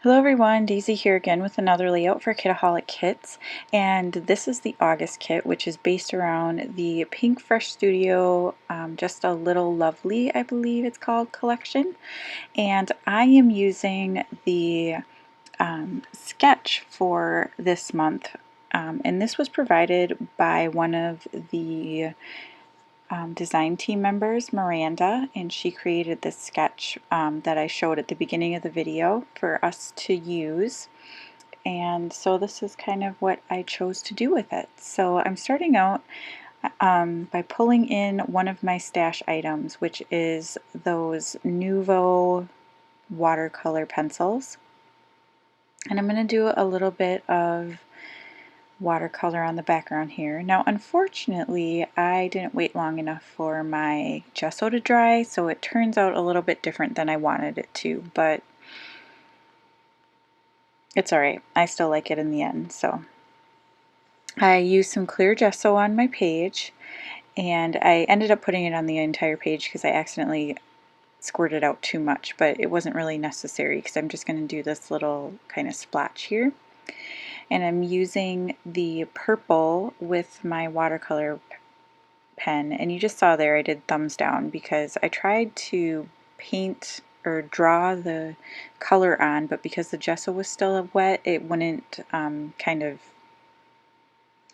Hello everyone, Daisy here again with another layout for Kitaholic Kits, and this is the August kit, which is based around the Pink Fresh Studio Just a Little Lovely, I believe it's called, collection. And I am using the sketch for this month, and this was provided by one of the design team members, Miranda, and she created this sketch that I showed at the beginning of the video for us to use. And so this is kind of what I chose to do with it. So I'm starting out by pulling in one of my stash items, which is those Nuvo watercolor pencils. And I'm going to do a little bit of watercolor on the background here. Now unfortunately I didn't wait long enough for my gesso to dry, so it turns out a little bit different than I wanted it to, but it's alright. I still like it in the end. So I used some clear gesso on my page, and I ended up putting it on the entire page because I accidentally squirted out too much, but it wasn't really necessary because I'm just going to do this little kind of splotch here. And I'm using the purple with my watercolor pen, and you just saw there I did thumbs down because I tried to paint or draw the color on, but because the gesso was still wet, it wouldn't kind of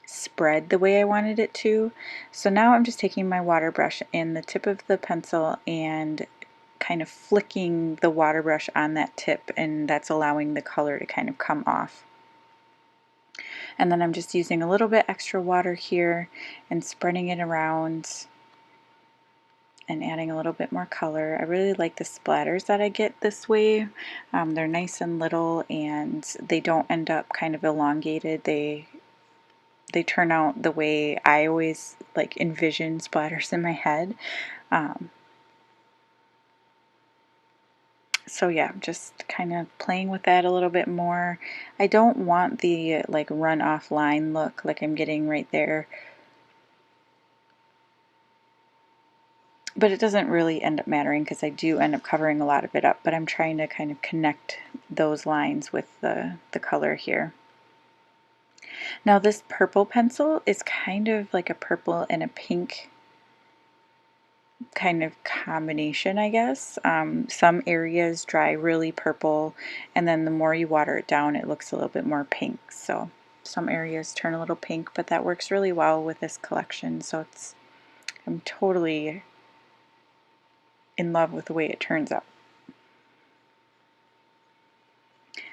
spread the way I wanted it to. So now I'm just taking my water brush and the tip of the pencil and kind of flicking the water brush on that tip, and that's allowing the color to kind of come off. And then I'm just using a little bit extra water here and spreading it around and adding a little bit more color. I really like the splatters that I get this way. They're nice and little and they don't end up kind of elongated. They turn out the way I always like envision splatters in my head. So yeah, just kind of playing with that a little bit more. I don't want the like run off line look like I'm getting right there, but it doesn't really end up mattering because I do end up covering a lot of it up, but I'm trying to kind of connect those lines with the color here. Now this purple pencil is kind of like a purple and a pink kind of combination, I guess. Some areas dry really purple, and then the more you water it down it looks a little bit more pink. So some areas turn a little pink, but that works really well with this collection, so I'm totally in love with the way it turns out.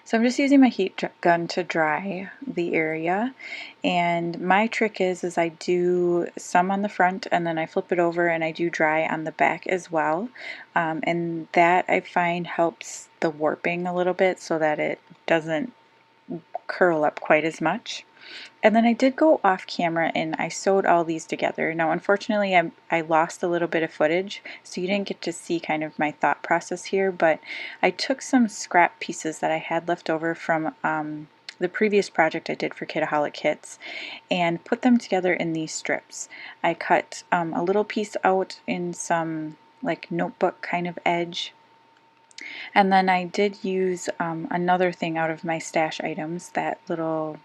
So I'm just using my heat gun to dry the area, and my trick is I do some on the front and then I flip it over and I do dry on the back as well, and that I find helps the warping a little bit so that it doesn't curl up quite as much. And then I did go off camera and I sewed all these together. Now unfortunately I lost a little bit of footage, so you didn't get to see kind of my thought process here, but I took some scrap pieces that I had left over from the previous project I did for Kitaholic Kits and put them together in these strips. I cut a little piece out in some like notebook kind of edge, and then I did use another thing out of my stash items, that little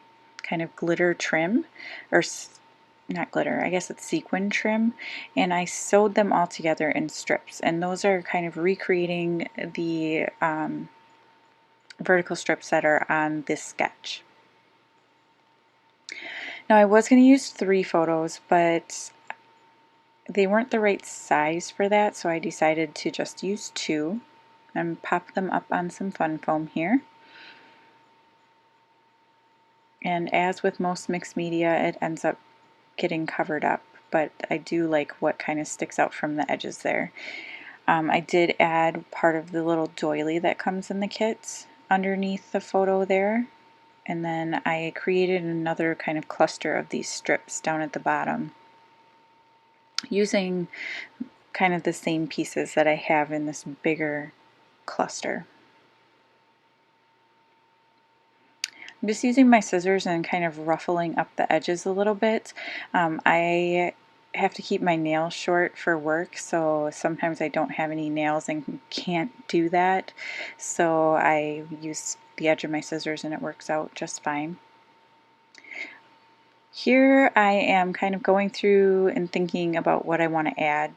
kind of glitter trim, or not glitter, I guess it's sequin trim, and I sewed them all together in strips, and those are kind of recreating the vertical strips that are on this sketch. Now I was going to use 3 photos, but they weren't the right size for that, so I decided to just use 2 and pop them up on some fun foam here. And as with most mixed media, it ends up getting covered up, but I do like what kind of sticks out from the edges there. I did add part of the little doily that comes in the kit underneath the photo there, and then I created another kind of cluster of these strips down at the bottom using kind of the same pieces that I have in this bigger cluster. I'm just using my scissors and kind of ruffling up the edges a little bit. I have to keep my nails short for work, so sometimes I don't have any nails and can't do that. So I use the edge of my scissors and it works out just fine. Here I am kind of going through and thinking about what I want to add.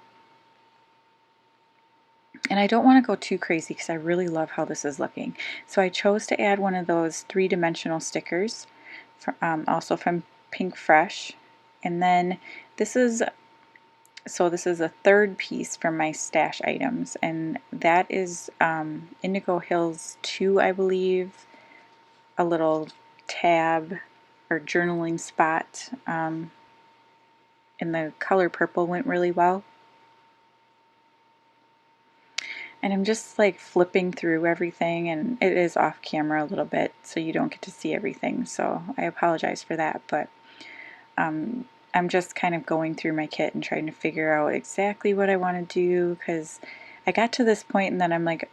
And I don't want to go too crazy because I really love how this is looking. So I chose to add one of those three-dimensional stickers, also from Pink Fresh. And then this is a third piece from my stash items, and that is Indigo Hills 2, I believe, a little tab or journaling spot, and the color purple went really well. And I'm just like flipping through everything, and it is off camera a little bit, so you don't get to see everything, so I apologize for that, but I'm just kind of going through my kit and trying to figure out exactly what I want to do, because I got to this point and then I'm like,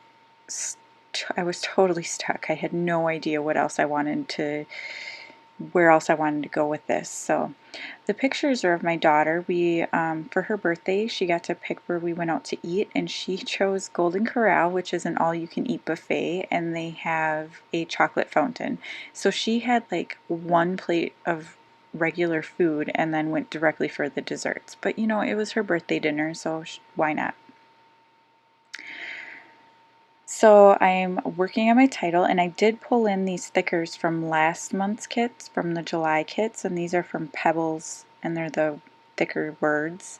I was totally stuck. I had no idea what else I wanted to, where else I wanted to go with this. So the pictures are of my daughter. We, for her birthday, she got to pick where we went out to eat, and she chose Golden Corral, which is an all-you-can-eat buffet, and they have a chocolate fountain. So she had like one plate of regular food and then went directly for the desserts. But you know, it was her birthday dinner, so why not? So I'm working on my title, and I did pull in these stickers from last month's kits, from the July kits, and these are from Pebbles, and they're the thicker words.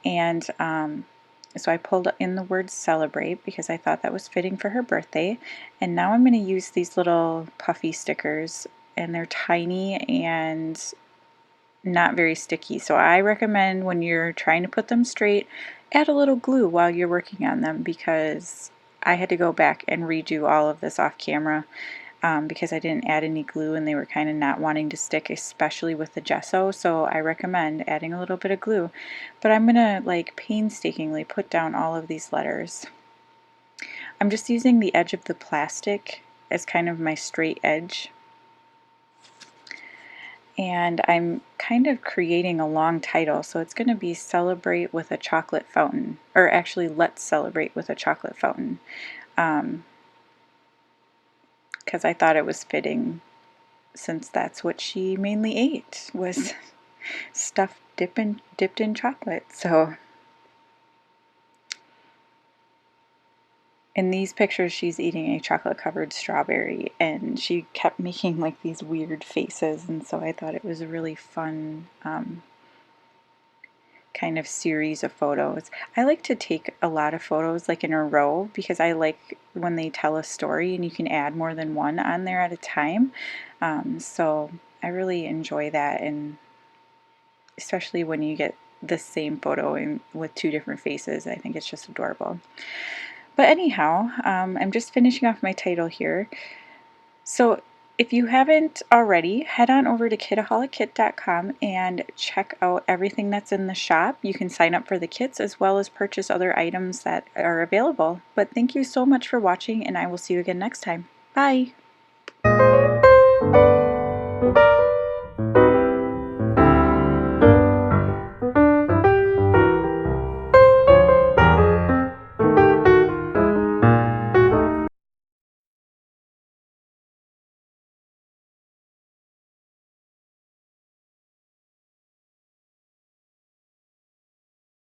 And so I pulled in the word celebrate because I thought that was fitting for her birthday. And now I'm going to use these little puffy stickers, and they're tiny and not very sticky. So I recommend when you're trying to put them straight, add a little glue while you're working on them, because I had to go back and redo all of this off camera because I didn't add any glue and they were kind of not wanting to stick, especially with the gesso. So I recommend adding a little bit of glue. But I'm gonna like painstakingly put down all of these letters. I'm just using the edge of the plastic as kind of my straight edge. And I'm kind of creating a long title, so it's going to be Celebrate with a Chocolate Fountain, or actually Let's Celebrate with a Chocolate Fountain, because I thought it was fitting, since that's what she mainly ate, was stuff dipped in chocolate. So in these pictures she's eating a chocolate covered strawberry, and she kept making like these weird faces, and so I thought it was a really fun kind of series of photos. I like to take a lot of photos like in a row, because I like when they tell a story and you can add more than one on there at a time. So I really enjoy that, and especially when you get the same photo with two different faces, I think it's just adorable. But anyhow, I'm just finishing off my title here. So if you haven't already, head on over to kitaholickit.com and check out everything that's in the shop. You can sign up for the kits as well as purchase other items that are available. But thank you so much for watching, and I will see you again next time. Bye!